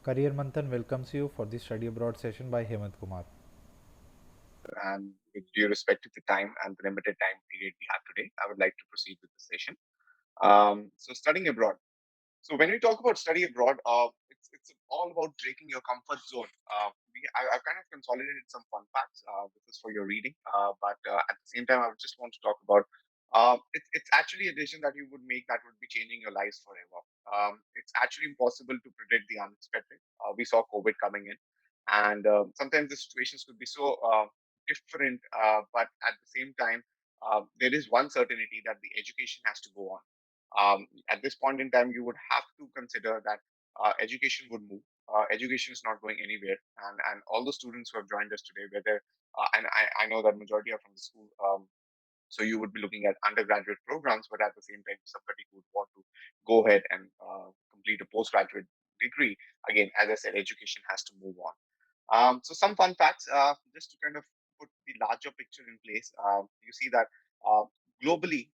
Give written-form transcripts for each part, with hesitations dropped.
Career Manthan welcomes you for the study abroad session by Hemant Kumar. And with due respect to the time and the limited time period we have today, I would like to proceed with the session. So, studying abroad. So, when we talk about study abroad, it's all about breaking your comfort zone. I've kind of consolidated some fun facts. This is for your reading, but at the same time, I would just want to talk about. It's actually a decision that you would make that would be changing your lives forever. It's actually impossible to predict the unexpected. We saw COVID coming in, and sometimes the situations could be so different, but at the same time, there is one certainty that the education has to go on. At this point in time, you would have to consider that education would move. Education is not going anywhere, and all the students who have joined us today, whether and I know that majority are from the school, so you would be looking at undergraduate programs, but at the same time, somebody who would want to go ahead and complete a postgraduate degree. Again, as I said, education has to move on. So some fun facts, just to kind of put the larger picture in place. You see that uh, globally,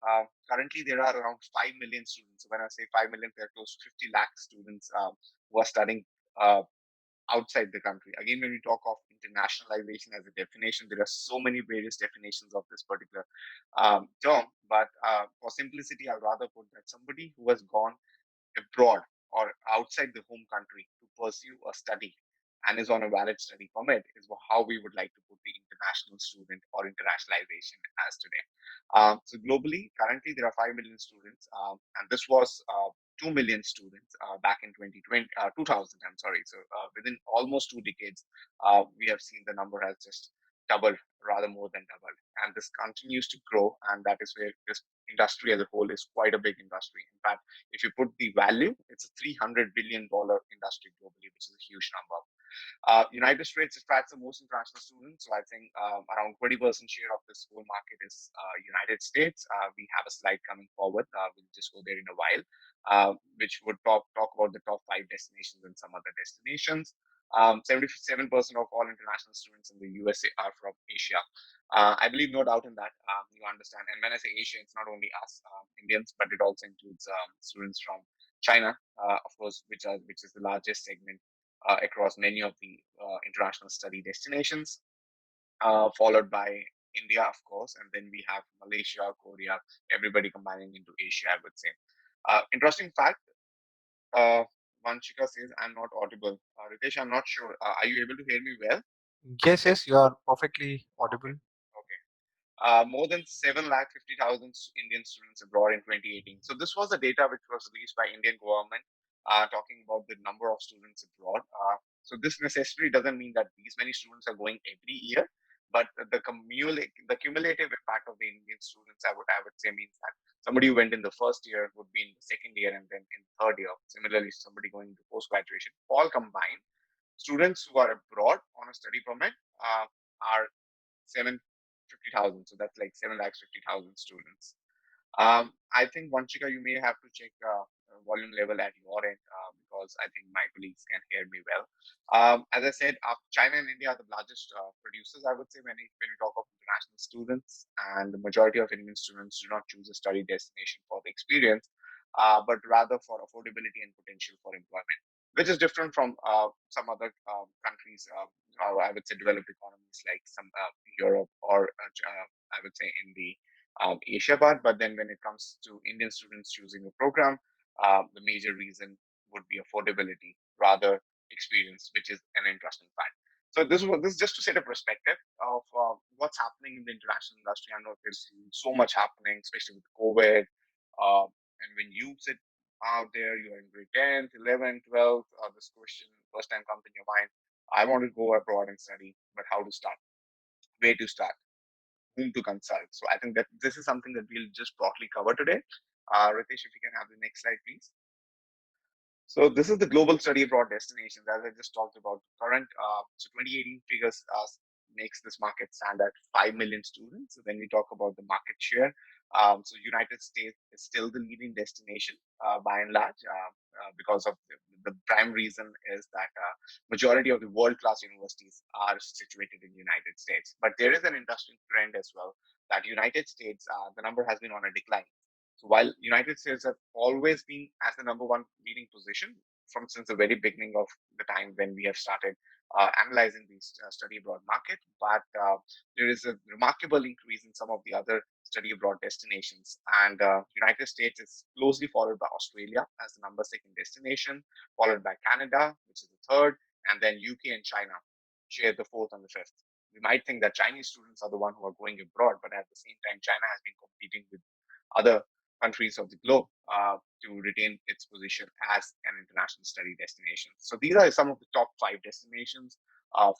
currently there are around 5 million students. So when I say 5 million, there are close to 50 lakh students who are studying uh, outside the country. Again, when we talk of internationalization as a definition, there are so many various definitions of this particular term. But for simplicity, I'd rather put that somebody who has gone abroad or outside the home country to pursue a study and is on a valid study permit is how we would like to put the international student or internationalization as today. So globally, currently there are 5 million students, and this was 2 million students back in 2020, 2000, I'm sorry. So within almost 2 decades, we have seen the number has just doubled, rather more than doubled. And this continues to grow, and that is where this industry as a whole is quite a big industry. In fact, if you put the value, it's a $300 billion industry globally, which is a huge number. United States attracts the most international students, so I think around 20% share of this whole market is United States. We have a slide coming forward. We'll just go there in a while, which would talk about the top five destinations and some other destinations. 77% of all international students in the USA are from Asia. I believe no doubt in that. You understand. And when I say Asia, it's not only us Indians, but it also includes students from China, of course, which is the largest segment across many of the international study destinations, followed by India, of course, and then we have Malaysia, Korea, everybody combining into Asia, I would say. Interesting fact, uh, Vanshika says, I'm not audible. Ritesh, I'm not sure. Are you able to hear me well? Yes, yes, you are perfectly Okay. audible. Okay. More than 7,50,000 Indian students abroad in 2018. So this was the data which was released by Indian government, talking about the number of students abroad. So this necessarily doesn't mean that these many students are going every year, but the cumulative impact of the Indian students, I would say, means that somebody who went in the first year would be in the second year and then in third year. Similarly, somebody going into post graduation, all combined, students who are abroad on a study permit are 750,000. So that's like 7,50,000 students. I think Vanchika, you may have to check volume level at your end because I think my colleagues can hear me well. As I said, China and India are the largest producers, I would say, when you talk of international students, and the majority of Indian students do not choose a study destination for the experience, but rather for affordability and potential for employment, which is different from some other countries. I would say developed economies like some Europe or I would say in the Asia part. But then when it comes to Indian students choosing a program, the major reason would be affordability rather experience, which is an interesting fact. So this is just to set a perspective of what's happening in the international industry. I know there's so much happening, especially with COVID. And when you sit out there, you're in grade 10th, 11th, 12th, this question first time comes in your mind. I want to go abroad and study, but how to start? Where to start? Whom to consult? So I think that this is something that we'll just broadly cover today. Ritesh, if you can have the next slide, please. So this is the global study abroad destinations, as I just talked about. Current, so 2018 figures makes this market stand at 5 million students. So when we talk about the market share, so United States is still the leading destination by and large, because of the prime reason is that majority of the world-class universities are situated in United States. But there is an interesting trend as well that United States, the number has been on a decline. So while United States have always been as the number one leading position, from since the very beginning of the time when we have started analyzing these study abroad market, but there is a remarkable increase in some of the other study abroad destinations. And United States is closely followed by Australia as the number second destination, followed by Canada, which is the third, and then UK and China share the fourth and the fifth. We might think that Chinese students are the one who are going abroad, but at the same time, China has been competing with other countries of the globe to retain its position as an international study destination. So these are some of the top five destinations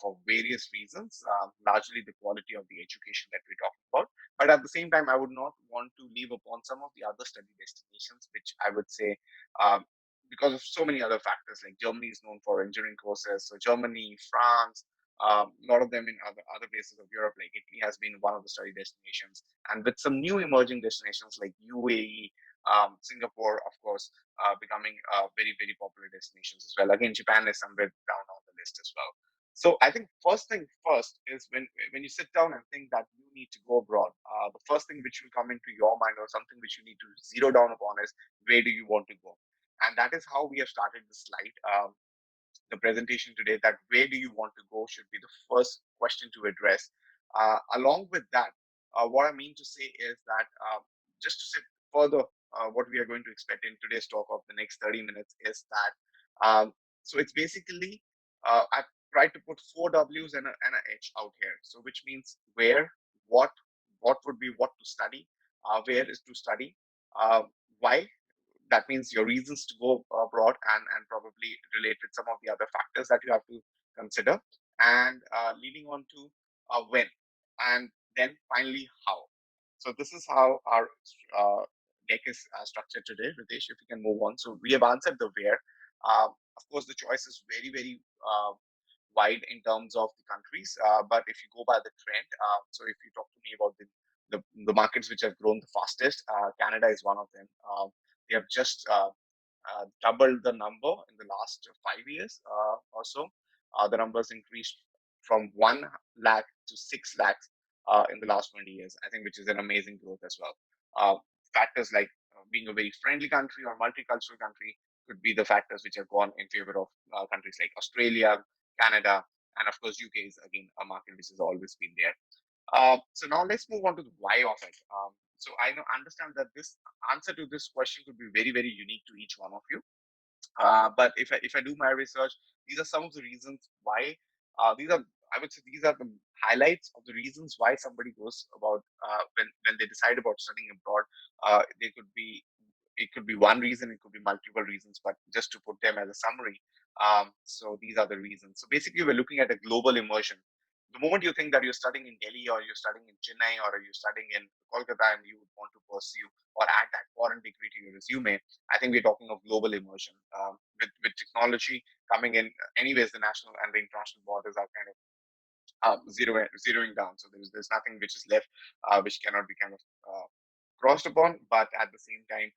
for various reasons, largely the quality of the education that we're talking about. But at the same time, I would not want to leave upon some of the other study destinations, which I would say, um, because of so many other factors, like Germany is known for engineering courses. So Germany, France, a lot of them in other places of Europe, like Italy, has been one of the study destinations. And with some new emerging destinations like UAE, Singapore, of course, becoming very popular destinations as well. Again, Japan is somewhere down on the list as well. So I think first thing first is when you sit down and think that you need to go abroad, the first thing which will come into your mind or something which you need to zero down upon is where do you want to go, and that is how we have started the slide. The presentation today, that where do you want to go should be the first question to address. Along with that, what I mean to say is that just to sit further, what we are going to expect in today's talk of the next 30 minutes is that, so it's basically, I've tried to put four W's and an H out here. So which means where, what, what would be what to study, where is to study, why, that means your reasons to go abroad, and probably related some of the other factors that you have to consider, and leading on to when, and then finally how. So this is how our deck is structured today. Ritesh, if you can move on. So we have answered the where. Of course, the choice is very wide in terms of the countries, but if you go by the trend, so if you talk to me about the markets which have grown the fastest, Canada is one of them. They have just doubled the number in the last 5 years or so. The numbers increased from 1 lakh to 6 lakhs in the last 20 years, I think, which is an amazing growth as well. Factors like being a very friendly country or multicultural country could be the factors which have gone in favor of countries like Australia, Canada, and of course, UK is again a market which has always been there. So now let's move on to the why of it. So I know, understand that this answer to this question could be very unique to each one of you. But if I do my research, these are some of the reasons why. These are, I would say, these are the highlights of the reasons why somebody goes about when they decide about studying abroad. They could be, it could be one reason, it could be multiple reasons, but just to put them as a summary. So these are the reasons. So basically, we're looking at a global immersion. The moment you think that you're studying in Delhi or you're studying in Chennai or you're studying in Kolkata and you would want to pursue or add that foreign degree to your resume, I think we're talking of global immersion. With technology coming in, anyways, the national and the international borders are kind of zeroing down. So there's nothing which is left which cannot be kind of crossed upon. But at the same time,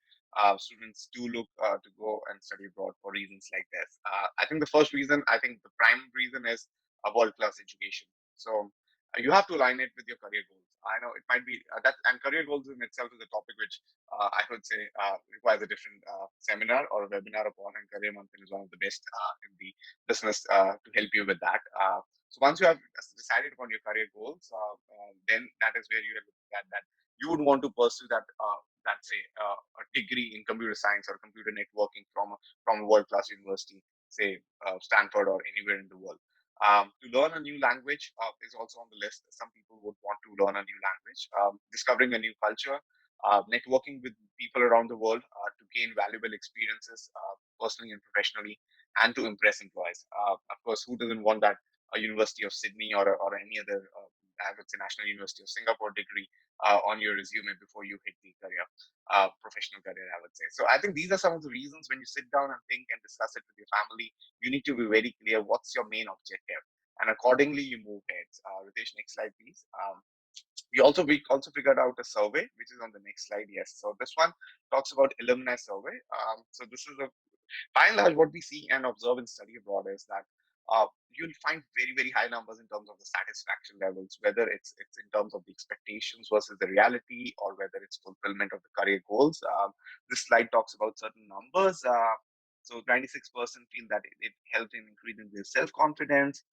students do look to go and study abroad for reasons like this. I think the first reason, I think the prime reason is a world class education. So you have to align it with your career goals. I know it might be that, and career goals in itself is a topic which I would say requires a different seminar or a webinar upon. And Career Manthan is one of the best in the business to help you with that. So once you have decided upon your career goals, then that is where you are looking at that you would want to pursue that say a degree in computer science or computer networking from a world class university, say Stanford or anywhere in the world. To learn a new language is also on the list. Some people would want to learn a new language, discovering a new culture, networking with people around the world to gain valuable experiences personally and professionally, and to impress employees. Of course, who doesn't want that? A University of Sydney or any other, I would say, National University of Singapore degree on your resume before you hit the career, professional career, I would say. So I think these are some of the reasons when you sit down and think and discuss it with your family, you need to be very clear what's your main objective. And accordingly, you move ahead. Ritesh, next slide, please. We also figured out a survey, which is on the next slide. Yes. So this one talks about alumni survey. So this is a by and large, what we see and observe in study abroad is that you'll find very high numbers in terms of the satisfaction levels, whether it's in terms of the expectations versus the reality, or whether it's fulfillment of the career goals. This slide talks about certain numbers. So 96% feel that it helped in increasing their self-confidence.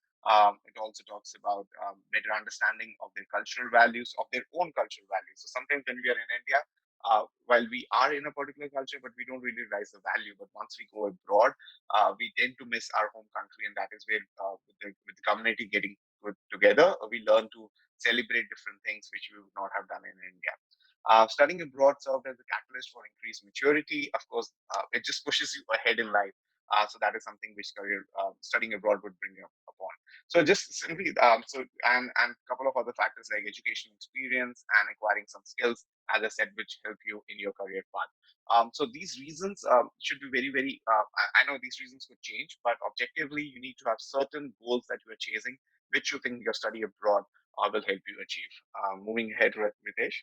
It also talks about better understanding of their cultural values, of their own cultural values. So sometimes when we are in India, while we are in a particular culture, but we don't really realize the value. But once we go abroad, we tend to miss our home country, and that is where, with the community getting put together, we learn to celebrate different things which we would not have done in India. Studying abroad served as a catalyst for increased maturity. Of course, it just pushes you ahead in life. So that is something which career studying abroad would bring you upon. So just simply, and a couple of other factors like education experience and acquiring some skills, as I said, which help you in your career path. So these reasons should be very, very. I know these reasons could change, but objectively, you need to have certain goals that you are chasing, which you think your study abroad will help you achieve. Moving ahead, Ritesh.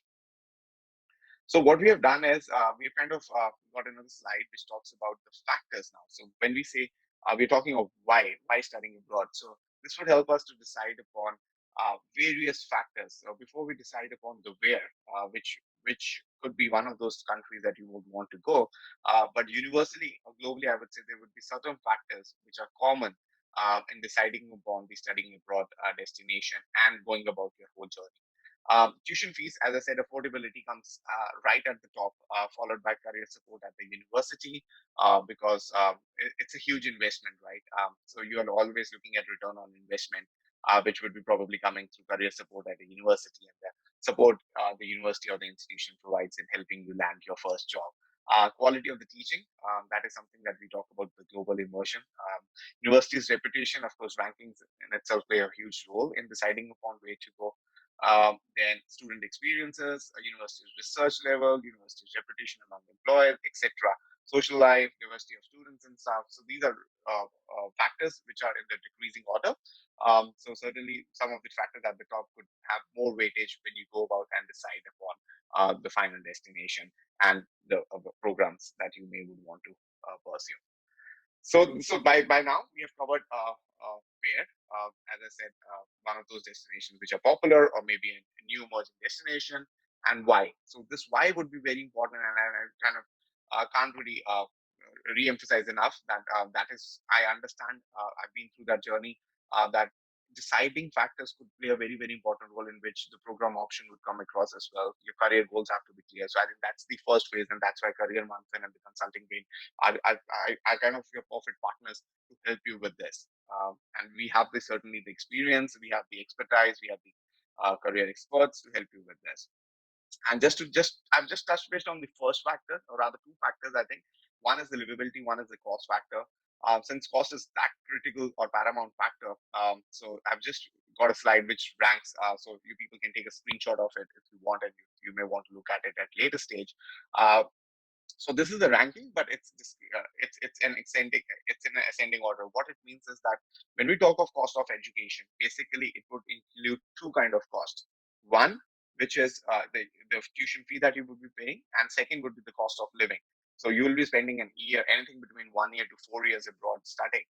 So what we have done is we've kind of got another slide which talks about the factors now. So when we say we're talking of why studying abroad. So this would help us to decide upon various factors. So before we decide upon the where, which could be one of those countries that you would want to go, but universally or globally, I would say there would be certain factors which are common in deciding upon the studying abroad destination and going about your whole journey. Tuition fees, as I said, affordability comes right at the top, followed by career support at the university, because it's a huge investment, right? So you are always looking at return on investment, which would be probably coming through career support at the university and the support the university or the institution provides in helping you land your first job. Quality of the teaching, that is something that we talk about the global immersion. University's reputation, of course, rankings in itself play a huge role in deciding upon where to go. Then student experiences, university's research level, university's reputation among employers, etc. Social life, diversity of students and stuff. So these are factors which are in the decreasing order. So certainly some of the factors at the top could have more weightage when you go about and decide upon the final destination and the programs that you may would want to pursue. So by now we have covered where, as I said, one of those destinations which are popular or maybe a new emerging destination, and why. So this why would be very important, and I kind of can't really re-emphasize enough that that is I understand. I've been through that journey. That deciding factors could play a very, very important role in which the program option would come across as well. Your career goals have to be clear. So I think that's the first phase, and that's why career month and the consulting brain are kind of your perfect partners to help you with this. And we have the certainly the experience, we have the expertise, we have the career experts to help you with this. And I've just touched based on the first factor, or rather two factors. I think one is the livability, one is the cost factor. Since cost is that critical or paramount factor, so I've just got a slide which ranks. So you people can take a screenshot of it if you want, and you may want to look at it at later stage. Uh, so this is the ranking, but it's just it's in an ascending order. What it means is that when we talk of cost of education, basically it would include two kind of costs. One, which is the tuition fee that you would be paying, and second would be the cost of living. So you will be spending an year, anything between 1 year to 4 years abroad studying,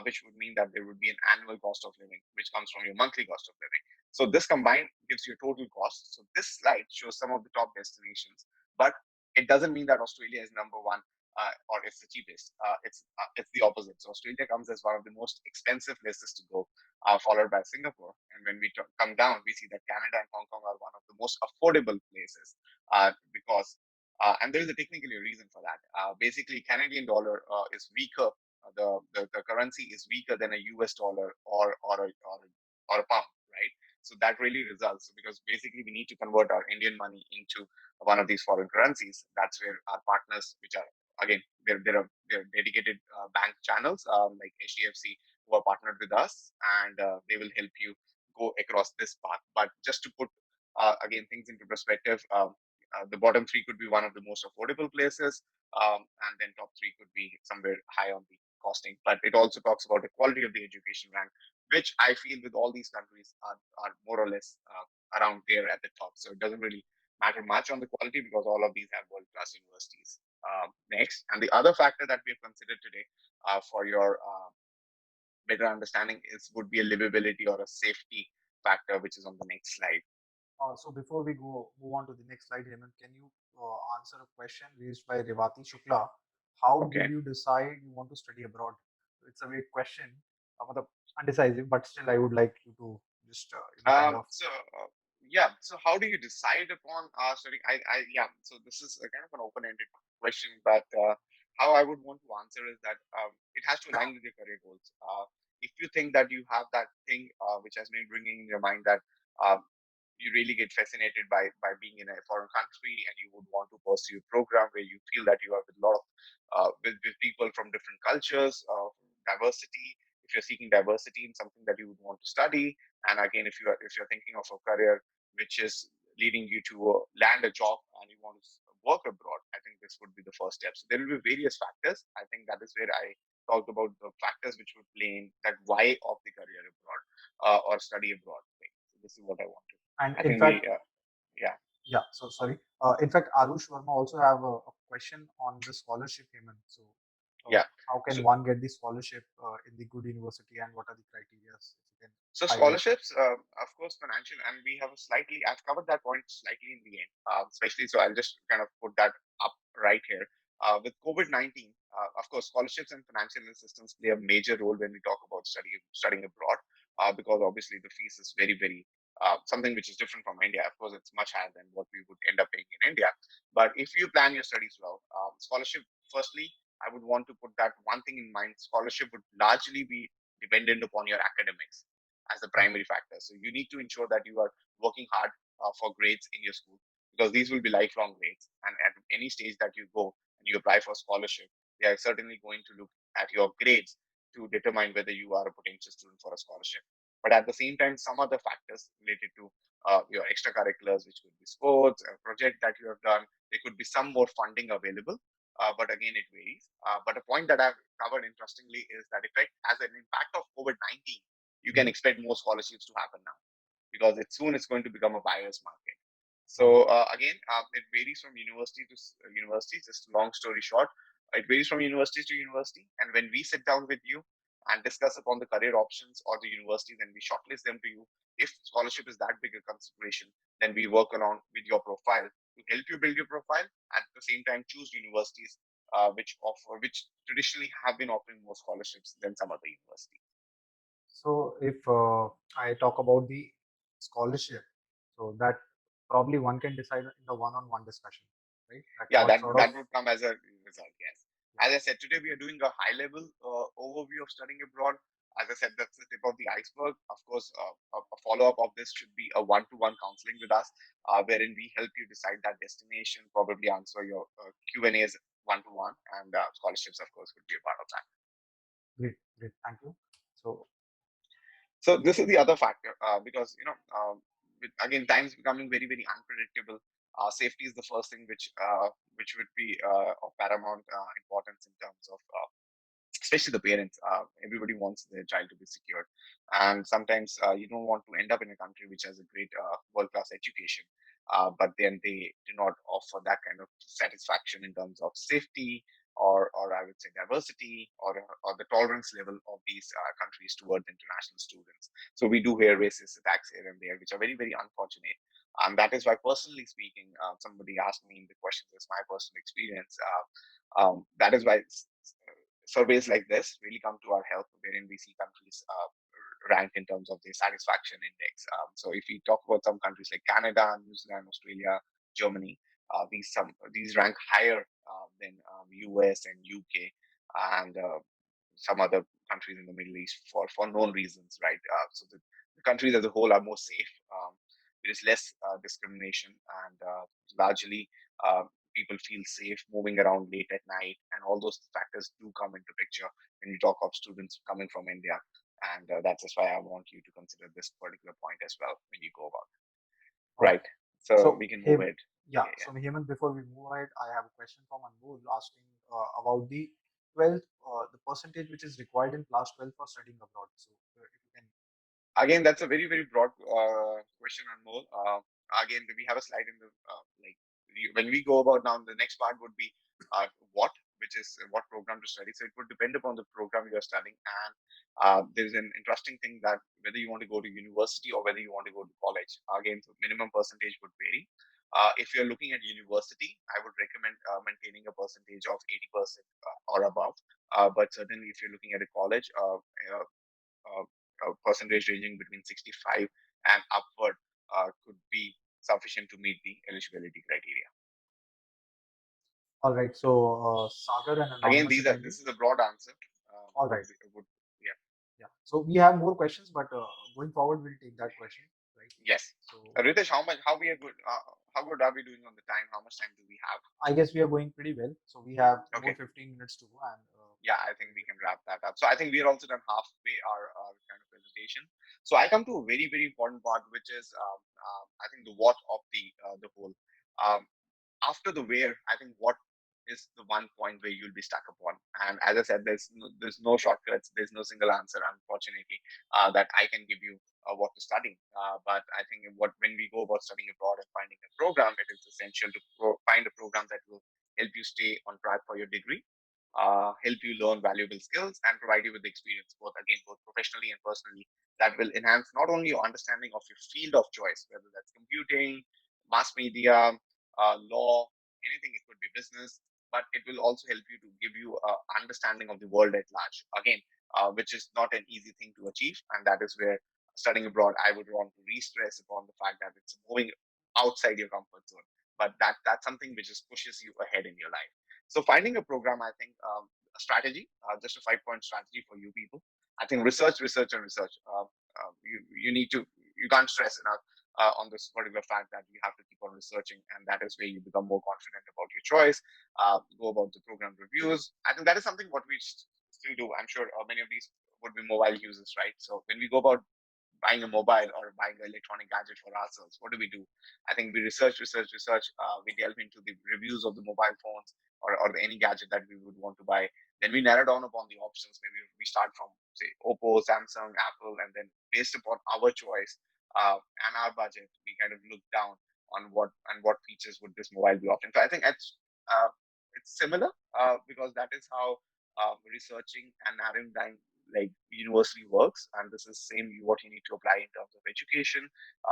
which would mean that there would be an annual cost of living, which comes from your monthly cost of living. So this combined gives you a total cost. So this slide shows some of the top destinations, but it doesn't mean that Australia is number one or it's the cheapest. It's the opposite. So Australia comes as one of the most expensive places to go, followed by Singapore. And when we come down, we see that Canada and Hong Kong are one of the most affordable places because, and there is a technically a reason for that. Basically, Canadian dollar is weaker. The currency is weaker than a US dollar or a pound, right? So that really results because basically we need to convert our Indian money into one of these foreign currencies. That's where our partners, which are again there are dedicated bank channels like HDFC who are partnered with us, and they will help you go across this path. But just to put again things into perspective, the bottom three could be one of the most affordable places, and then top three could be somewhere high on the costing. But it also talks about the quality of the education rank, which I feel with all these countries are more or less around there at the top. So it doesn't really matter much on the quality because all of these have world class universities. Next, and the other factor that we have considered today for your better understanding is would be a livability or a safety factor, which is on the next slide. So before we go move on to the next slide, Hemant, can you answer a question raised by Revati Shukla? how did Okay. you decide you want to study abroad? It's a weird question, matlab undecisive, but still I would like you to just kind of. Yeah. So how do you decide upon studying? Yeah. So this is a kind of an open-ended question, but how I would want to answer is that it has to align with your career goals. If you think that you have that thing which has been bringing in your mind that um, you really get fascinated by being in a foreign country and you would want to pursue a program where you feel that you have a lot of with people from different cultures, diversity. If you're seeking diversity in something that you would want to study, and again, if you're thinking of a career which is leading you to land a job and you want to work abroad, I think this would be the first step. So there will be various factors. I think that is where I talked about the factors which would play in that why of the career abroad or study abroad thing. So this is what I want to. And I in think we, fact, yeah, yeah, so sorry. In fact, Arush Verma also have a question on the scholarship payment. So, yeah. how So can one get the scholarship in the good university, and what are the criteria? If you can So highlight that. scholarships, of course, financial, and we have a slightly. I've covered that point slightly in the end, especially. So I'll just kind of put that up right here. With COVID-19, of course, scholarships and financial assistance play a major role when we talk about studying abroad, because obviously the fees is very something which is different from India. Of course, it's much higher than what we would end up paying in India. But if you plan your studies well, scholarship. Firstly, I would want to put that one thing in mind. Scholarship would largely be dependent upon your academics as the primary factor. So you need to ensure that you are working hard for grades in your school because these will be lifelong grades. And at any stage that you go and you apply for scholarship, they are certainly going to look at your grades to determine whether you are a potential student for a scholarship. But at the same time, some other factors related to your extracurriculars, which could be sports, a project that you have done, there could be some more funding available. But again, it varies. But a point that I've covered interestingly is that effect as an impact of COVID-19 you can Mhm. expect more scholarships to happen now because soon it's going to become a buyer's market. Uh, So again, it varies from university to university. Just long story short, it varies from university to university. And when we sit down with you and discuss upon the career options or the universities and we shortlist them to you, if scholarship is that big a consideration, then we work along with your profile to help you build your profile. At the same time, choose universities which traditionally have been offering more scholarships than some other universities. so, if I talk about the scholarship, so that probably one can decide in the one-on-one discussion, right? That Yeah, what that sort of. that would come as a result. Yes. Yeah. As I said, today we are doing a high level overview of studying abroad. As I said, that's the tip of the iceberg. Of course, a follow up of this should be a one to one counseling with us, wherein we help you decide that destination, probably answer your Q and A's one to one, and scholarships, of course, would be a part of that. Great, great, thank you. So, So this is the other factor because again, time is becoming very unpredictable. Safety is the first thing which would be of paramount importance in terms of especially the parents. Everybody wants their child to be secured, and sometimes you don't want to end up in a country which has a great world class education, but then they do not offer that kind of satisfaction in terms of safety or I would say diversity or the tolerance level of these countries towards international students. So we do hear racist attacks here and there, which are very unfortunate. And that is why, personally speaking, somebody asked me in the questions, as my personal experience. That is why surveys like this really come to our help, wherein we see countries rank in terms of their satisfaction index. So if we talk about some countries like Canada, New Zealand, Australia, Germany, these rank higher than US and UK and some other countries in the Middle East for known reasons, right? So the countries as a whole are more safe. There is less discrimination and largely uh, people feel safe moving around late at night, and all those factors do come into picture when we talk of students coming from India. And that's just why I want you to consider this particular point as well when you go about it. Right. okay. So So, we can move hey, it. yeah. Yeah, So, yeah. Hemant, before we move ahead, I have a question from Anmol asking about the 12th, the percentage which is required in class 12 for studying abroad. So, if you can. Again, that's a very broad question and more. Again, we have a slide in the when we go about now. The next part would be what, which is what program to study. So it would depend upon the program you are studying, and there's an interesting thing that whether you want to go to university or whether you want to go to college. Again, so minimum percentage would vary. If you're looking at university, I would recommend maintaining a percentage of 80% or above. But certainly, if you're looking at a college, percentage ranging between 65 and upward could be sufficient to meet the eligibility criteria. All right. So, Sagar and Again, Anonymous attendee. this is a broad answer. All Would, right. would Yeah. Yeah. So we have more questions, but going forward, we'll take that question. Right. Yes. So Ritesh, how good are we doing on the time? How much time do we have? I guess we are going pretty well. So we have more Okay. 15 minutes to go, and Yeah, I think we can wrap that up. So I think we are also done halfway our kind of presentation. So I come to a very, very important part, which is I think the what of the whole. Um, After the where, I think what is the one point where you'll be stuck upon. And as I said, there's no shortcuts, there's no single answer, unfortunately, that I can give you what to study. But I think when we go about studying abroad and finding a program, it is essential to find a program that will help you stay on track for your degree, help you learn valuable skills, and provide you with the experience, both professionally and personally, that will enhance not only your understanding of your field of choice, whether that's computing, mass media, law, anything. It could be business, but it will also help you to give you a understanding of the world at large. Again, which is not an easy thing to achieve, and that is where studying abroad, I would want to re-stress upon the fact that it's moving outside your comfort zone, but that's something which just pushes you ahead in your life. So finding a program, I think, a strategy, just a 5 point strategy for you people. I think research, research, and research. You need to, you can't stress enough on this particular fact that you have to keep on researching, and that is where you become more confident about your choice. Go about the program reviews. I think that is something what we still do. I'm sure many of these would be mobile users, right? So when we go about buying a mobile or buying an electronic gadget for ourselves, what do? I think we research, research, research. We delve into the reviews of the mobile phones or any gadget that we would want to buy. Then we narrow down upon the options. Maybe we start from, say, Oppo, Samsung, Apple, and then based upon our choice and our budget, we kind of look down on what features would this mobile be offering. So I think it's similar because that is how researching and narrowing down like university works, and this is same what you need to apply in terms of education.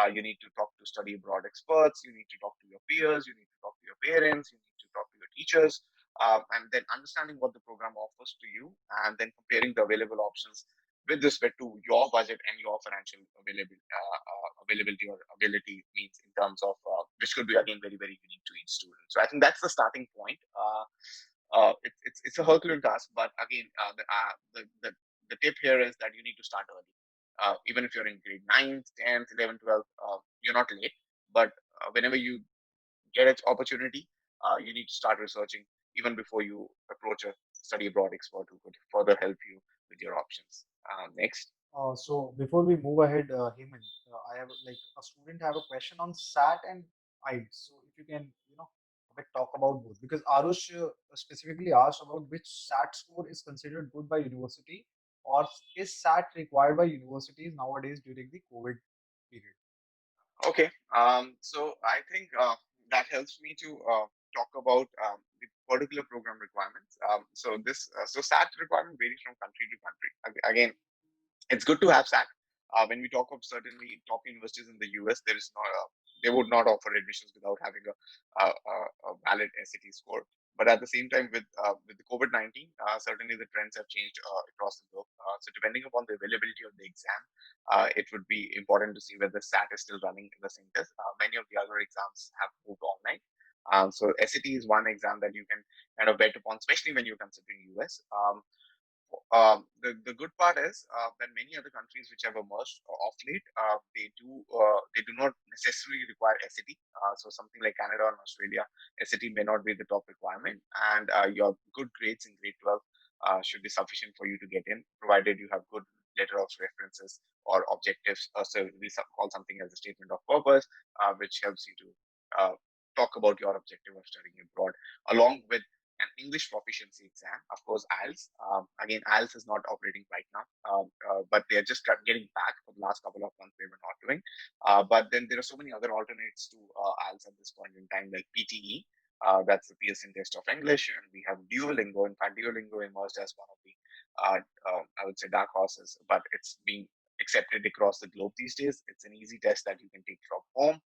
You need to talk to study abroad experts, you need to talk to your peers, you need to talk to your parents, you need to talk to your teachers, and then understanding what the program offers to you, and then comparing the available options with respect to your budget and your financial availability or ability means in terms of which could be again very, very unique to each student. So I think that's the starting point. It's a Herculean task, but again, the tip here is that you need to start early. Even if you're in grade 9th, 10th, 11th, 12th, you're not late. But whenever you get an opportunity, you need to start researching even before you approach a study abroad expert who could further help you with your options. Next. so before we move ahead, Hemant, I have like a student have a question on SAT and IELTS. So if you can, a bit talk about both, because Arush specifically asked about which SAT score is considered good by university, or is SAT required by universities nowadays during the COVID period? Okay. So I think that helps me to talk about the particular program requirements. So SAT requirement varies from country to country. Again, it's good to have SAT. When we talk of certainly top universities in the US, they would not offer admissions without having a valid SAT score. But at the same time, with the COVID-19, certainly the trends have changed across the globe. So depending upon the availability of the exam, it would be important to see whether SAT is still running in the same test. Many of the other exams have moved online. So SAT is one exam that you can kind of bet upon, especially when you're considering US. The good part is that many other countries which have emerged of late, they do not necessarily require SAT. So something like Canada and Australia, SAT may not be the top requirement, and your good grades in grade 12 should be sufficient for you to get in, provided you have good letter of references or objectives. So we call something as a statement of purpose, which helps you to talk about your objective of studying abroad, along with an English proficiency exam, of course, IELTS. Again, IELTS is not operating right now, but they are just getting back. For the last couple of months, they were not doing. But then there are so many other alternates to IELTS at this point in time, like PTE. That's the Pearson test of English, and we have Duolingo. In fact, Duolingo emerged as one of the, I would say, dark horses, but it's being accepted across the globe these days. It's an easy test that you can take from home.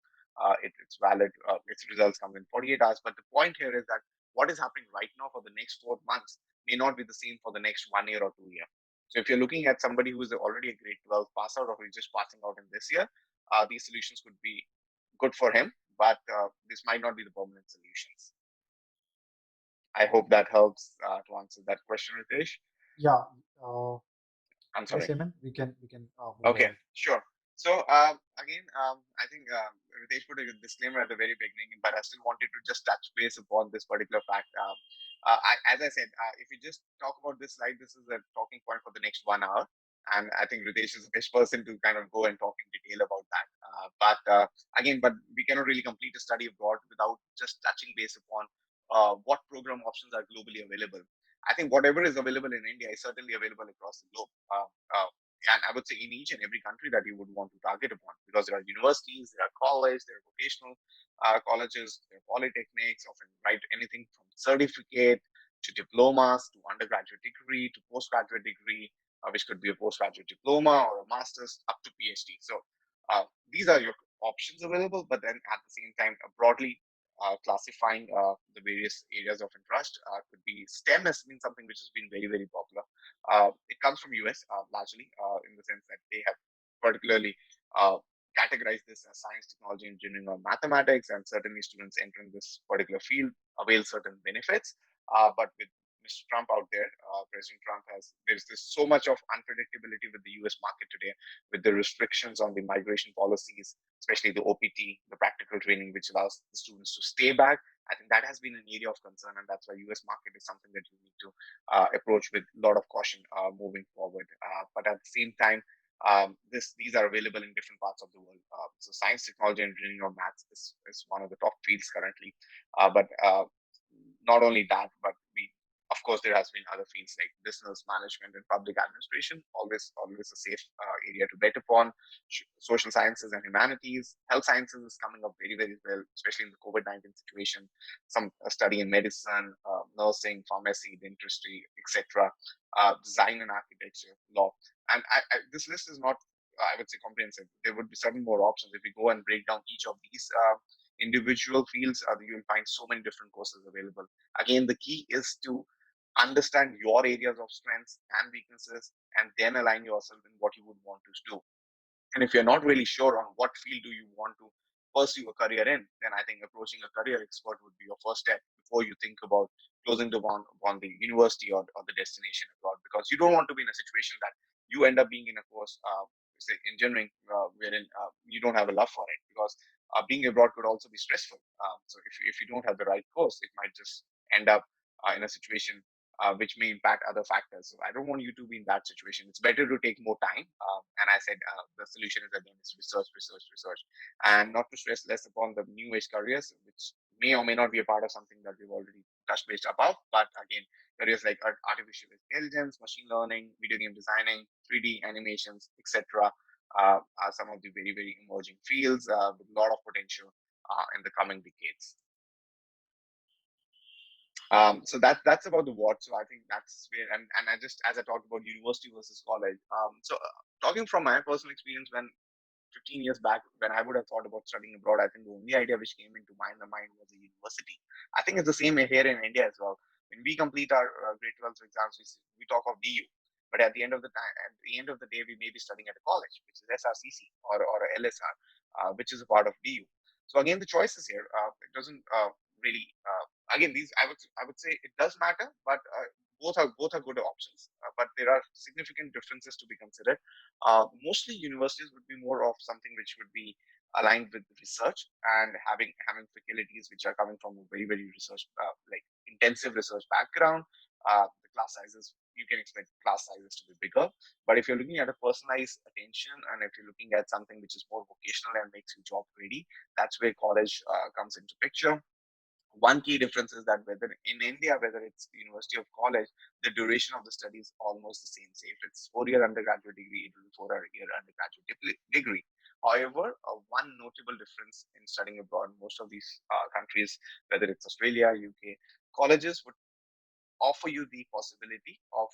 It's valid. Its results come in 48 hours. But the point here is that what is happening right now for the next 4 months may not be the same for the next 1 year or 2 year. So if you're looking at somebody who is already a grade 12 pass out or who is just passing out in this year, these solutions could be good for him, but this might not be the permanent solutions. I hope that helps to answer that question, Ritesh. Yeah. Uh, I'm yes, sorry. Hemant, we can move Okay, ahead. sure. So again, I think Ritesh put a disclaimer at the very beginning, but I still wanted to just touch base upon this particular fact. As I said, if you just talk about this slide, this is a talking point for the next 1 hour, and I think Ritesh is the best person to kind of go and talk in detail about that. But again, but we cannot really complete a study abroad without just touching base upon what program options are globally available. I think whatever is available in India is certainly available across the globe. And I would say in each and every country that you would want to target upon, because there are universities, there are colleges, there are vocational colleges, there are polytechnics, often right anything from certificate to diplomas to undergraduate degree to postgraduate degree, which could be a postgraduate diploma or a master's up to PhD. So these are your options available, but then at the same time, broadly classifying the various areas of interest could be STEM has been something which has been very, very popular. It comes from US largely in the sense that they have particularly uh, categorized this as science, technology, engineering, or mathematics, and certainly students entering this particular field avail certain benefits. But with Mr. Trump out there, President Trump there's so much of unpredictability with the US market today, with the restrictions on the migration policies, especially the OPT, the practical training, which allows the students to stay back. I think that has been an area of concern, and that's why US market is something that you need to approach with a lot of caution moving forward. But at the same time, these are available in different parts of the world. So science, technology, engineering, or maths is one of the top fields currently. But not only that, but of course, there has been other fields like business management and public administration, always a safe area to bet upon. Social sciences and humanities, health sciences is coming up very, very well, especially in the COVID-19 situation. Some study in medicine, nursing, pharmacy, dentistry, etc. Design and architecture, law, and this list is not, I would say, comprehensive. There would be seven more options if we go and break down each of these individual fields. You will find so many different courses available. Again, the key is to understand your areas of strengths and weaknesses and then align yourself in what you would want to do. And if you're not really sure on what field do you want to pursue a career in, then I think approaching a career expert would be your first step before you think about closing the one on the university or the destination abroad, because you don't want to be in a situation that you end up being in a course, say engineering, wherein you don't have a love for it, because being abroad could also be stressful. So if you don't have the right course, it might just end up in a situation which may impact other factors. So I don't want you to be in that situation. It's better to take more time. And I said the solution is again is research, research, research, and not to stress less upon the new age careers, which may or may not be a part of something that we've already touched base about. But again, careers like artificial intelligence, machine learning, video game designing, 3D animations, etc. Are some of the very, very emerging fields with a lot of potential in the coming decades. So that's about the what. So I think that's where, and I just, as I talked about university versus college. Talking from my personal experience, when 15 years back, when I would have thought about studying abroad, I think the only idea which came into my mind was a university. I think it's the same here in India as well. When we complete our grade 12 exams, we talk of DU, but at the end of the time, at the end of the day, we may be studying at a college, which is SRCC or a LSR, which is a part of DU. So again, the choices here, it doesn't really. Again, these I would say it does matter, but both are good options. But there are significant differences to be considered. Mostly universities would be more of something which would be aligned with research and having faculties which are coming from a very, very research like intensive research background. The class sizes, you can expect class sizes to be bigger, but if you're looking at a personalized attention and if you're looking at something which is more vocational and makes you job ready, that's where college comes into picture. One key difference is that whether in India, whether it's university or college, the duration of the study is almost the same. Say if it's 4 year undergraduate degree, it will be 4 year undergraduate degree. However, one notable difference in studying abroad, most of these countries, whether it's Australia, UK, colleges would offer you the possibility of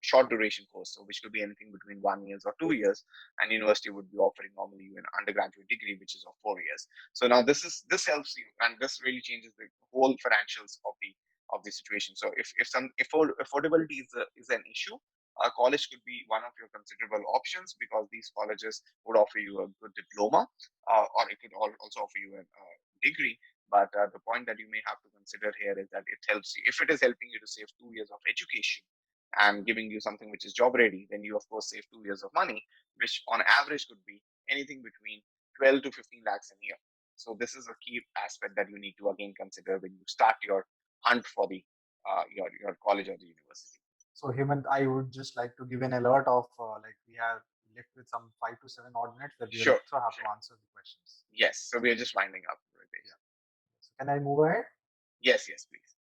short duration course, so which could be anything between 1 year or 2 years, and university would be offering normally you an undergraduate degree, which is of 4 years. So now this helps you, and this really changes the whole financials of the situation. So if some affordability is an issue, college could be one of your considerable options, because these colleges would offer you a good diploma, or it could also offer you a degree. But the point that you may have to consider here is that it helps you. If it is helping you to save 2 years of education and giving you something which is job ready, then you of course save 2 years of money, which on average could be anything between 12 to 15 lakhs a year. So this is a key aspect that you need to again consider when you start your hunt for the your college or the university. So Hemant, I would just like to give an alert of like we have left with some 5 to 7 odd minutes that we will Sure, also have to sure. answer the questions. Yes. So we are just winding up, Ritesh. Yeah. So can I move ahead? Yes, yes, please.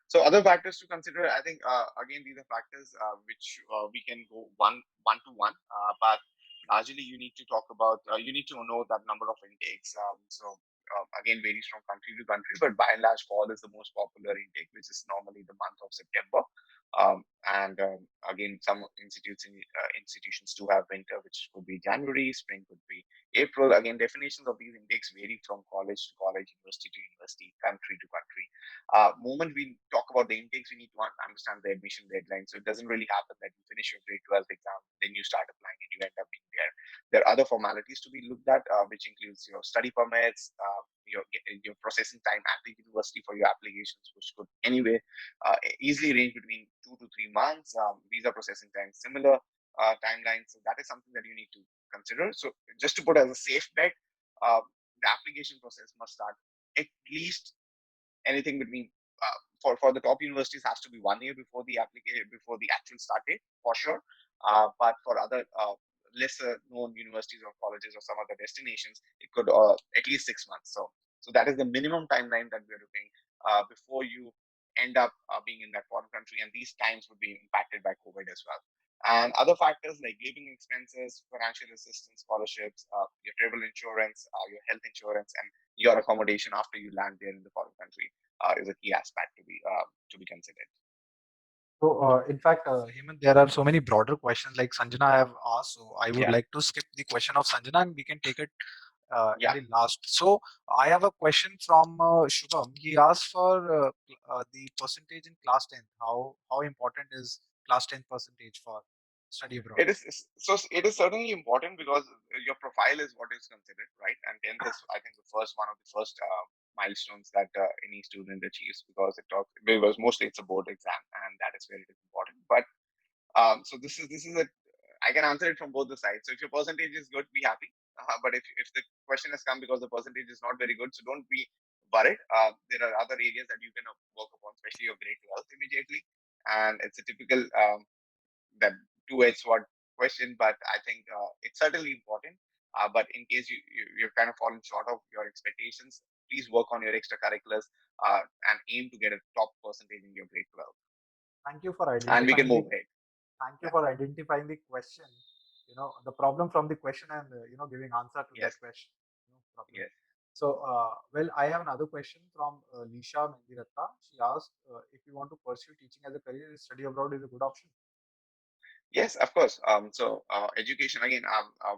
So other factors to consider, I think, again, these are factors which we can go one to one, but largely you need to talk about, you need to know that number of intakes. So again, varies from country to country, but by and large, fall is the most popular intake, which is normally the month of September. And again, some institutions do have winter, which could be January, spring could be April. Again, definitions of these intakes vary from college to college, university to university, country to country. Moment we talk about the intakes, we need to understand the admission deadline. So it doesn't really happen that you finish your grade 12 exam, then you start applying and you end up being there. There are other formalities to be looked at, which includes your study permits, your processing time at the university for your applications, which could anyway easily range between 2 to 3 months. Visa processing time, similar timelines. So that is something that you need to consider. So just to put as a safe bet, uh, the application process must start at least anything between for the top universities has to be 1 year before the application, before the actual start date for sure. But for other lesser known universities or colleges or some other destinations, it could at least 6 months. So that is the minimum timeline that we're looking before you end up being in that foreign country, and these times would be impacted by COVID as well. And other factors like living expenses, financial assistance, scholarships, your travel insurance, your health insurance, and your accommodation after you land there in the foreign country is a key aspect to be considered. So, in fact, Hemant, there are so many broader questions like Sanjana have asked. So, I would Yeah, like to skip the question of Sanjana and we can take it in yeah. the last. So, I have a question from Shubham. He asked for the percentage in class 10th. How important is class 10th percentage for study abroad? So it is certainly important because your profile is what is considered, right? And tenth is, I think, the first one of the first milestones that any student achieves, because because mostly it's a board exam, and that is where it is important. But so this is a I can answer it from both the sides. So if your percentage is good, be happy. But if the question has come because the percentage is not very good, so don't be worried. There are other areas that you can work upon, especially your grade 12 immediately. And it's a typical that two-edged sword question, but I think it's certainly important. But in case you've kind of fallen short of your expectations, please work on your extracurriculars and aim to get a top percentage in your grade 12. Thank you for And we can identifying the move ahead. Thank you Yeah. for identifying the question. The problem from the question and giving answer to that Yes. question. No problem. Yes. So, well, I have another question from Lisha Mendiratta. She asked if you want to pursue teaching as a career, study abroad is a good option. Yes, of course. So education again.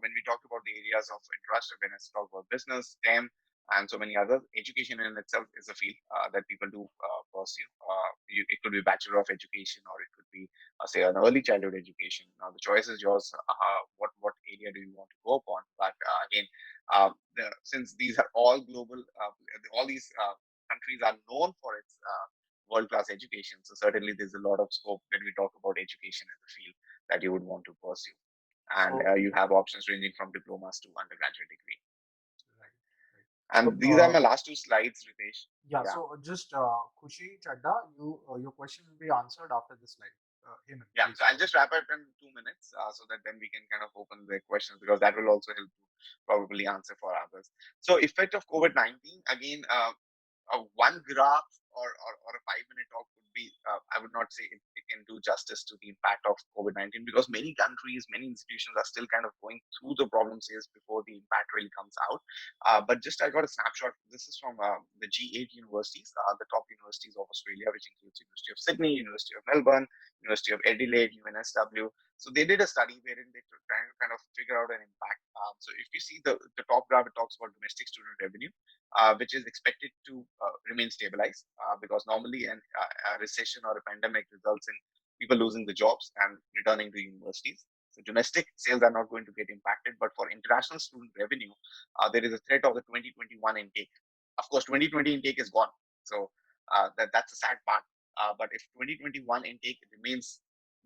When we talk about the areas of interest, when I talk about business, STEM, and so many others, education in itself is a field that people do pursue. It could be Bachelor of Education, or it could be, say, an early childhood education. Now, the choice is yours. What area do you want to go upon? But again, since these are all global, all these countries are known for its world class education. So certainly, there's a lot of scope when we talk about education as a field that you would want to pursue. And So, you have options ranging from diplomas to undergraduate degree. right, right. So, And these are my last two slides, Ritesh. yeah. Yeah. So, just Khushi Chadda, your question will be answered after this slide. Hemant, Yeah, please so I'll go just wrap up in 2 minutes so that then we can kind of open the questions, because that will also help to probably answer for others. So, effect of COVID-19, again, one graph or a 5 minute talk would be, I would not say it can do justice to the impact of COVID-19, because many countries, many institutions are still kind of going through the problem phase before the impact really comes out. But just I got a snapshot. This is from the G8 universities, the top universities of Australia, which includes University of Sydney, University of Melbourne, University of Adelaide, UNSW. So they did a study wherein they try to kind of figure out an impact. So if you see the top graph, it talks about domestic student revenue, which is expected to remain stabilized, because normally a recession or a pandemic results in people losing the jobs and returning to universities. So domestic sales are not going to get impacted, but for international student revenue, there is a threat of the 2021 intake. Of course, 2020 intake is gone, so that's a sad part. But if 2021 intake remains,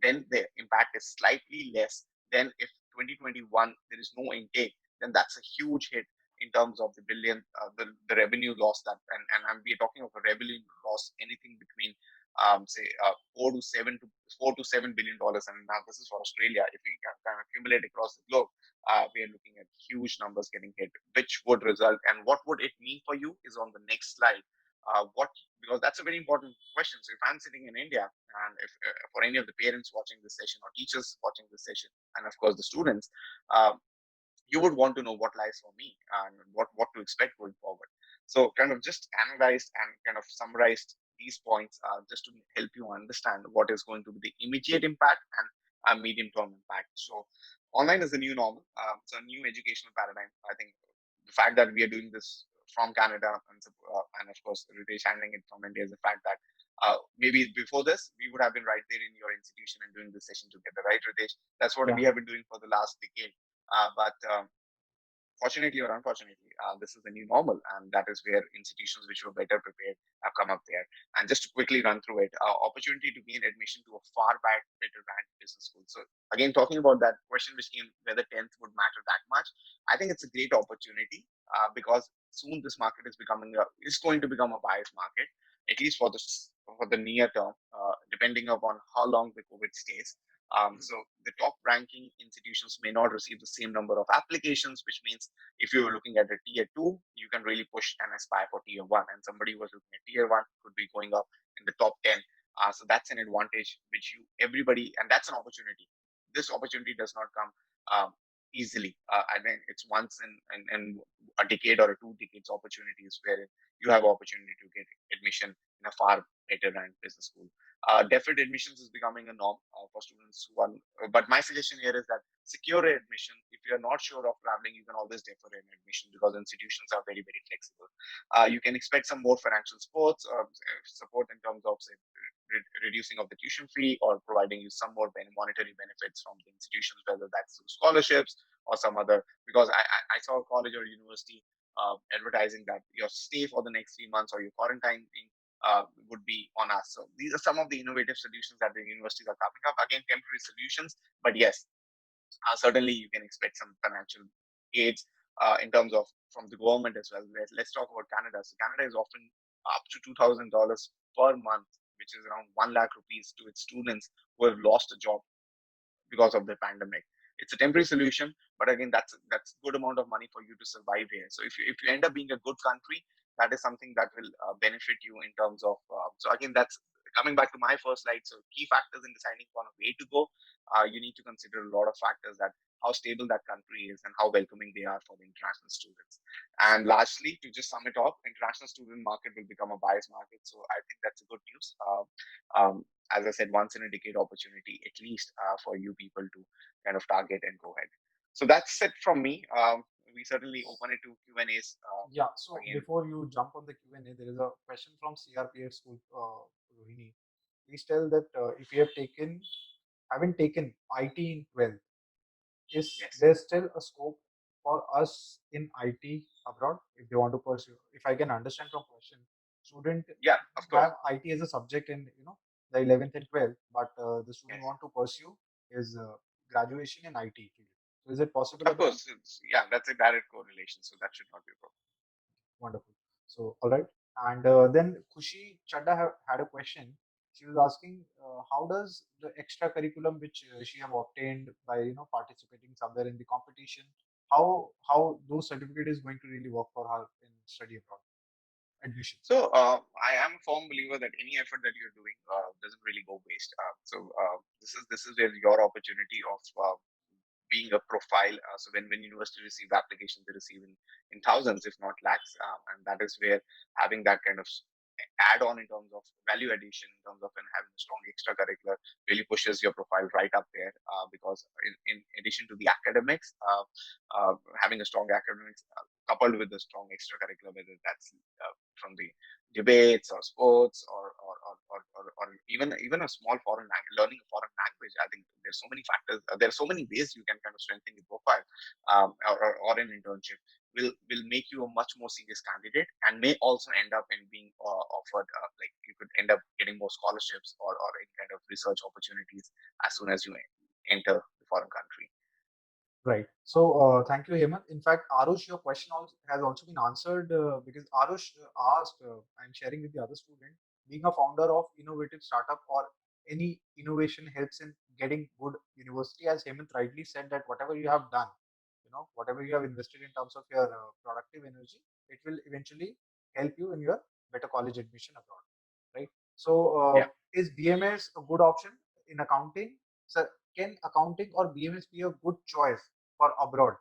then the impact is slightly less than if 2021 there is no intake. Then that's a huge hit in terms of the billion, the revenue loss that, and we're talking of a revenue loss anything between say $4 to $7 billion. And now this is for Australia. If we can kind of accumulate across the globe, we are looking at huge numbers getting hit, which would result. And what would it mean for you is on the next slide. What Because that's a very important question. So if I'm sitting in India, and if for any of the parents watching this session or teachers watching this session, and of course the students, uh, you would want to know what lies for me and what to expect going forward. So kind of just analyzed and kind of summarized these points, just to help you understand what is going to be the immediate impact and a medium term impact. So online is the new normal. So a new educational paradigm. I think the fact that we are doing this from Canada, and of course Ritesh handling it from India, is the fact that maybe before this we would have been right there in your institution and doing this session together, right, Ritesh? That's what Yeah. we have been doing for the last decade. But fortunately or unfortunately, this is the new normal, and that is where institutions which were better prepared have come up there. And just to quickly run through it, opportunity to gain admission to a far back, better ranked business school. So again, talking about that question which came whether 10th would matter that much, I think it's a great opportunity, because soon this market is going to become a buyer's market, at least for the near term, depending upon how long the COVID stays. So the top ranking institutions may not receive the same number of applications, which means if you were looking at a tier two, you can really push and aspire for tier one. And somebody who was looking at tier one could be going up in the top 10. So that's an advantage which everybody, and that's an opportunity. This opportunity does not come easily. I think it's once in a decade or a 2 decades opportunities where you have opportunity to get admission in a far better ranked business school. Deferred admissions is becoming a norm for students who are. But my suggestion here is that secure admission. If you're not sure of traveling, you can always defer an admission because institutions are very, very flexible. You can expect some more financial support in terms of say, reducing of the tuition fee or providing you some more monetary benefits from the institutions, whether that's through scholarships or some other. Because I saw a college or university advertising that your stay for the next 3 months or your quarantine would be on us. So these are some of the innovative solutions that the universities are coming up. Again, temporary solutions, but yes, certainly you can expect some financial aids in terms of from the government as well. Let's talk about Canada. So Canada is offering up to $2,000 per month, which is around 1 lakh rupees to its students who have lost a job because of the pandemic. It's a temporary solution, but again, that's good amount of money for you to survive here. So if you end up being a good country, that is something that will benefit you in terms of. So again, that's coming back to my first slide. So key factors in deciding on a way to go, you need to consider a lot of factors that how stable that country is and how welcoming they are for the international students. And lastly, to just sum it up, international student market will become a buyer's market. So I think that's a good news. As I said, once in a decade opportunity, at least for you people to kind of target and go ahead. So that's it from me. We certainly open it to Q and A's Yeah. So again. before you jump on the Q&A, there is a question from CRPF school, Rohini. Please tell that if you haven't taken IT in 12th, is Yes. there still a scope for us in IT abroad if they want to pursue? If I can understand from question, student Yeah. Of course. have IT as a subject in the 11th and 12th, but the student Yes. want to pursue his graduation in IT field. So is it possible Of abroad? course. Yeah. That's a direct correlation. So that should not be a problem. Wonderful. So all right, and then Kushi Chadda had a question. She was asking, how does the extra curriculum which she have obtained by participating somewhere in the competition, how those certificate is going to really work for her in study abroad? admission? I am a firm believer that any effort that you're doing doesn't really go waste. This is where your opportunity of being a profile. So when university receive applications, they receive in thousands, if not lakhs, and that is where having that kind of add on in terms of value addition, in terms of and having a strong extracurricular, really pushes your profile right up there. Because in addition to the academics, having a strong academics coupled with a strong extracurricular, whether that's from the debates or sports or even a small foreign language, learning a foreign language. I think there's so many factors. There are so many ways you can kind of strengthen your profile, or an internship will make you a much more serious candidate, and may also end up in being offered, like you could end up getting more scholarships or any kind of research opportunities as soon as you enter the foreign country. Right. So, thank you, Hemant. In fact, Arush, your question has also been answered because Arush asked, I'm sharing with the other student, being a founder of innovative startup or any innovation helps in getting good university. As Hemant rightly said, that whatever you have done, whatever you have invested in terms of your productive energy, it will eventually help you in your better college admission abroad. Right. So, Yeah, is BMS a good option in accounting? So, can accounting or BMS be a good choice for abroad?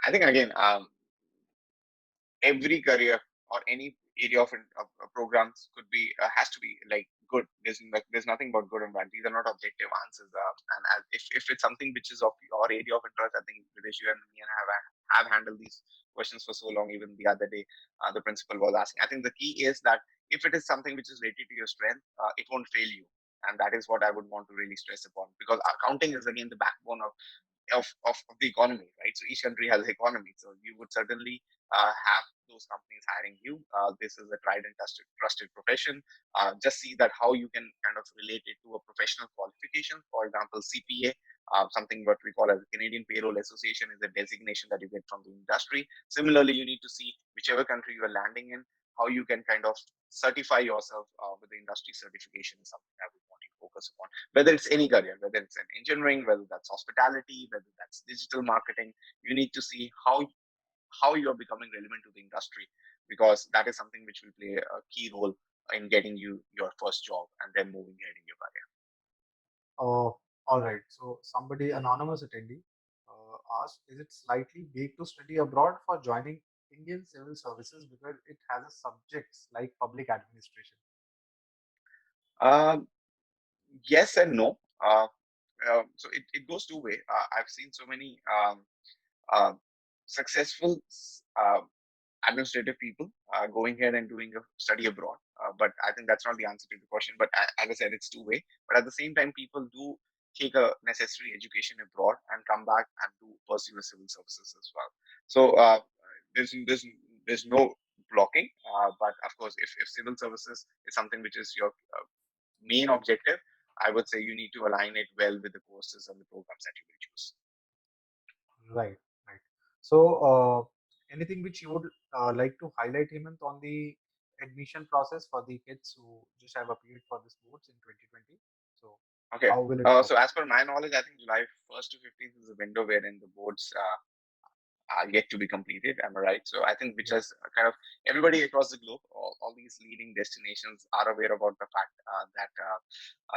I think again, every career or any area of programs could be has to be like good. There's nothing about good and bad. These are not objective answers. And if it's something which is of your area of interest, I think Videsh, you and me and have handled these questions for so long. Even the other day, the principal was asking. I think the key is that if it is something which is related to your strength, it won't fail you. And that is what I would want to really stress upon, because accounting is again the backbone of the economy, right? So each country has economy. So you would certainly have those companies hiring you. This is a tried and trusted profession. Just see that how you can kind of relate it to a professional qualification. For example, CPA, something what we call as the Canadian Payroll Association, is a designation that you get from the industry. Similarly, you need to see whichever country you are landing in, how you can kind of certify yourself with the industry certification is something I would want you to focus upon, whether it's any career, whether it's in engineering, whether that's hospitality, whether that's digital marketing. You need to see how you're becoming relevant to the industry, because that is something which will play a key role in getting you your first job and then moving ahead in your career. All right. So somebody anonymous attendee asked, is it slightly big to study abroad for joining Indian civil services because it has a subjects like public administration? um, yes and no. So it goes two way. I've seen so many uh, successful administrative people going ahead and doing a study abroad. But I think that's not the answer to the question. But as I said, it's two way. But at the same time, people do take a necessary education abroad and come back and do pursue the civil services as well. So there's no blocking. But of course, if civil services is something which is your main objective, I would say you need to align it well with the courses and the programs that you will choose. Right, right. So, anything which you would like to highlight, Hemant, on the admission process for the kids who just have appeared for this boards in 2020? So, Okay. how will it work? So as per my knowledge, I think July 1st to 15th is a window wherein the boards are yet to be completed. Am I right? So I think which Yeah, has kind of everybody across the globe, all these leading destinations are aware about the fact that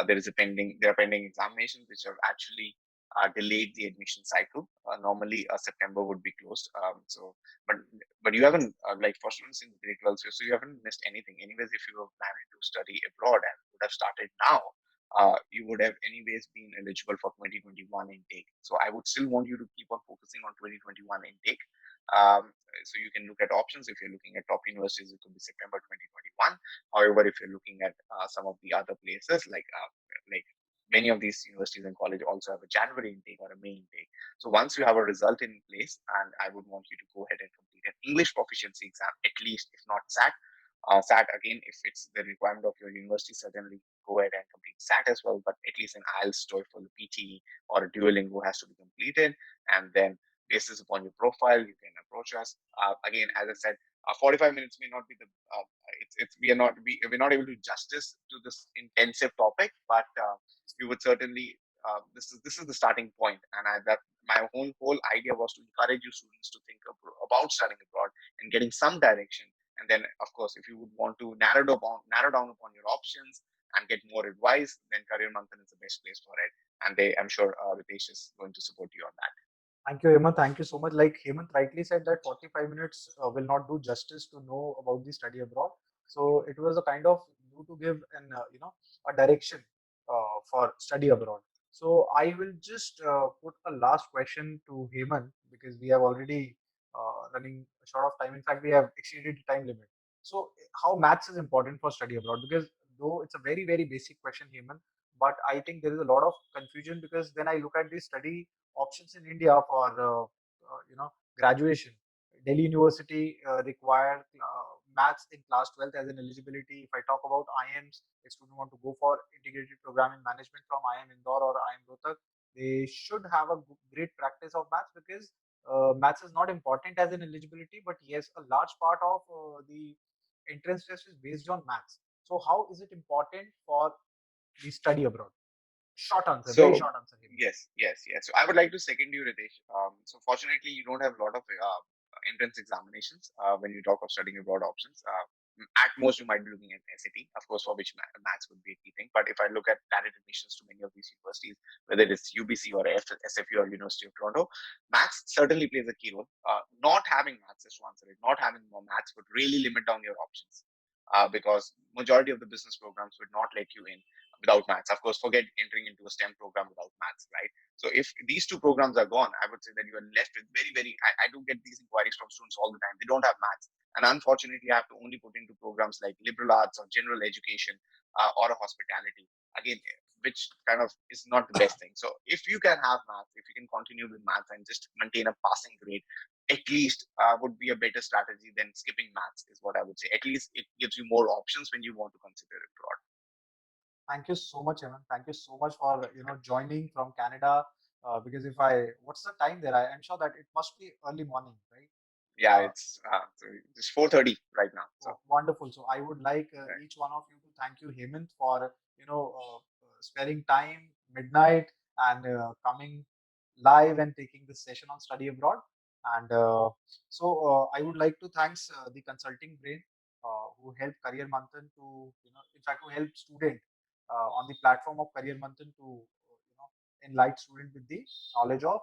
there are pending examinations which have actually delayed the admission cycle. Normally, September would be closed. But you haven't like for students in grade 12, so you haven't missed anything. Anyways, if you were planning to study abroad and would have started now, you would have anyways been eligible for 2021 intake. So I would still want you to keep on focusing on 2021 intake. Um, so you can look at options. If you're looking at top universities, it could be September 2021. However, if you're looking at some of the other places, like many of these universities and college also have a January intake or a May intake. So once you have a result in place, and I would want you to go ahead and complete an English proficiency exam, at least, if not SAT. SAT again, if it's the requirement of your university, certainly go ahead and complete SAT as well. But at least an IELTS, TOEFL, PTE, or a Duolingo has to be completed, and then basis upon your profile, you can approach us. Again, as I said, 45 minutes may not be the it's we're not able to do justice to this intensive topic, but we would certainly this is the starting point, and that my whole idea was to encourage you students to think about studying abroad and getting some direction, And then, of course, if you would want to narrow down upon your options and get more advice, then Career Manthan is the best place for it. And I'm sure Ritesh is going to support you on that. Thank you, Hemant. Thank you so much. Like Hemant rightly said, that 45 minutes will not do justice to know about the study abroad. So it was a kind of you to give an a direction for study abroad. So I will just put a last question to Hemant because we have already running short of time. In fact, we have exceeded the time limit. So how maths is important for study abroad? Because though it's a very basic question, Hemant, but I think there is a lot of confusion because when I look at the study options in India for graduation. Delhi University required maths in class 12th as an eligibility. If I talk about IIMs, a student want to go for integrated program in management from IIM Indore or IIM Rohtak, they should have a great practice of maths because maths is not important as an eligibility, but yes, a large part of the entrance test is based on maths. So how is it important for the study abroad? Short answer, very So short answer, Hemant. yes. So I would like to second you, Ritesh. So fortunately, you don't have a lot of entrance examinations when you talk of studying abroad options. At most, you might be looking at SAT, of course, for which maths would be a key thing. But if I look at direct admissions to many of these universities, whether it's UBC or SFU or University of Toronto, maths certainly plays a key role. Not having maths is to answer it. Not having more maths would really limit down your options. Because majority of the business programs would not let you in without maths. Of course, forget entering into a STEM program without maths, right? So if these two programs are gone, I would say that you are left with I do get these inquiries from students all the time. They don't have maths. And unfortunately, I have to only put into programs like liberal arts or general education or a hospitality. Again, which kind of is not the best thing. So if you can have maths, if you can continue with maths and just maintain a passing grade, at least would be a better strategy than skipping maths, is what I would say. At least it gives you more options when you want to consider it broad. Thank you so much, Evan. Thank you so much for joining from Canada. Because if I, what's the time there? I'm sure that it must be early morning, right? Yeah, Uh, it's 4:30 right now. So Wonderful. So I would like right. each one of you to thank you, Hemant, for sparing time, midnight, and coming live and taking this session on study abroad. And I would like to thanks the consulting brain who helped Career Manthan to in fact, who helped student on the platform of Career Manthan to enlighten student with the knowledge of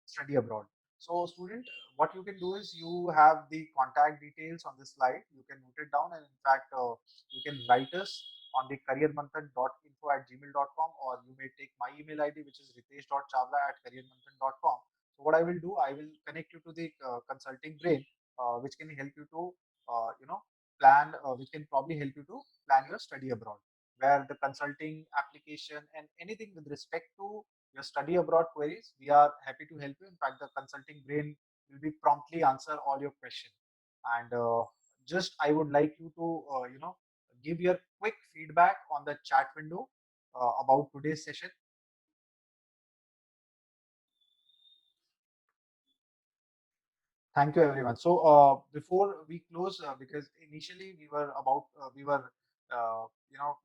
study abroad. So, student, what you can do is you have the contact details on the slide. You can note it down, and in fact, you can write us on the careermanthan.info@gmail.com, or you may take my email ID, which is ritesh.chavla@careermanthan.com. So, what I will do, I will connect you to the consulting brain, which can help you to, which can probably help you to plan your study abroad, where the consulting application and anything with respect to your study abroad queries, we are happy to help you. In fact, the consulting brain will be promptly answer all your questions. And just I would like you to give your quick feedback on the chat window about today's session. Thank you, everyone. So before we close, because initially we were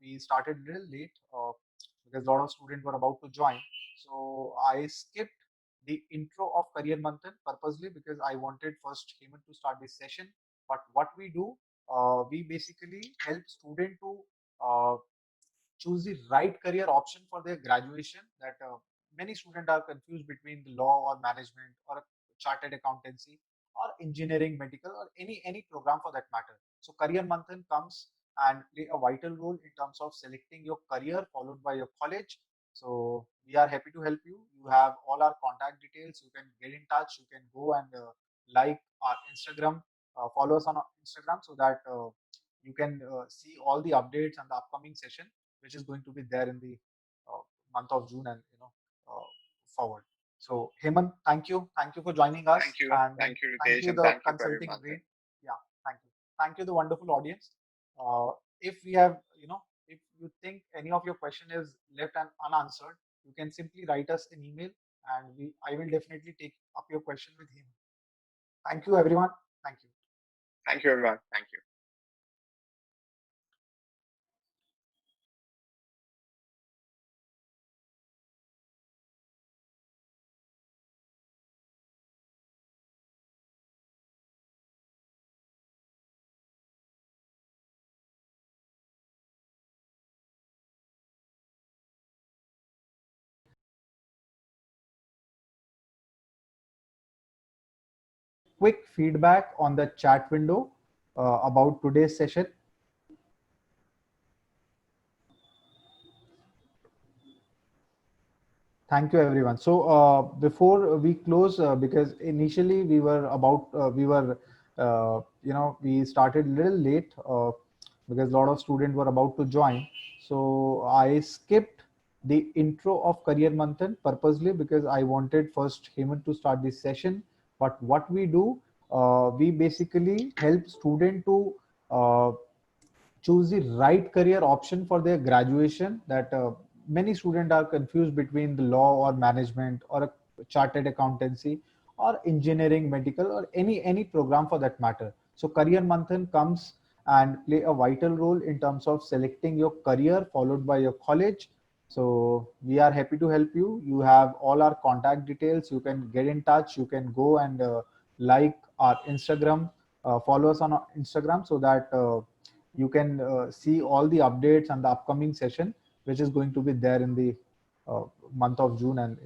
we started a little late because a lot of students were about to join. So I skipped the intro of Career Manthan purposely because I wanted first Hemant to start this session. But what we do, we basically help student to uh, choose the right career option for their graduation. That many students are confused between the law or management or a chartered accountancy or engineering, medical, or any program for that matter. So Career Manthan comes and play a vital role in terms of selecting your career followed by your college. So we are happy to help you. You have all our contact details. You can get in touch. You can go and like our Instagram, follow us on our Instagram so that you can see all the updates and the upcoming session which is going to be there in the uh, month of June and forward. So Hemant, thank you for joining us, and Thank you, thank Ritesh, you and the thank you, Karim consulting Manthan. brain. Yeah, thank you the wonderful audience. If we have if you think any of your question is left and unanswered, you can simply write us an email, and we I will definitely take up your question with him. Thank you, everyone. Thank you. Thank you, everyone. Thank you. quick feedback on the chat window about today's session. Thank you, everyone. So before we close, because initially we started a little late because a lot of students were about to join. So I skipped the intro of Career Manthan purposely because I wanted first Hemant to start this session. But what we do, we basically help student to uh, choose the right career option for their graduation. That many students are confused between the law or management or a chartered accountancy or engineering, medical, or any program for that matter. So Career Manthan comes and play a vital role in terms of selecting your career followed by your college. So we are happy to help you. You have all our contact details. You can get in touch. You can go and like our Instagram, follow us on our Instagram, so that you can see all the updates and the upcoming session which is going to be there in the uh, month of June and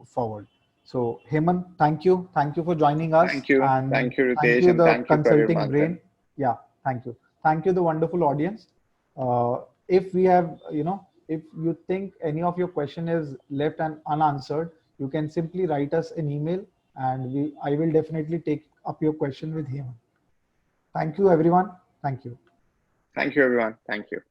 forward. So Hemant, thank you for joining us, and Thank you, thank Ritesh, you and the thank you, Career consulting brain. Manthan. Yeah, thank you the wonderful audience. If we have, if you think any of your question is left and unanswered, you can simply write us an email, and we I will definitely take up your question with him. Thank you, everyone. Thank you. Thank you, everyone. Thank you.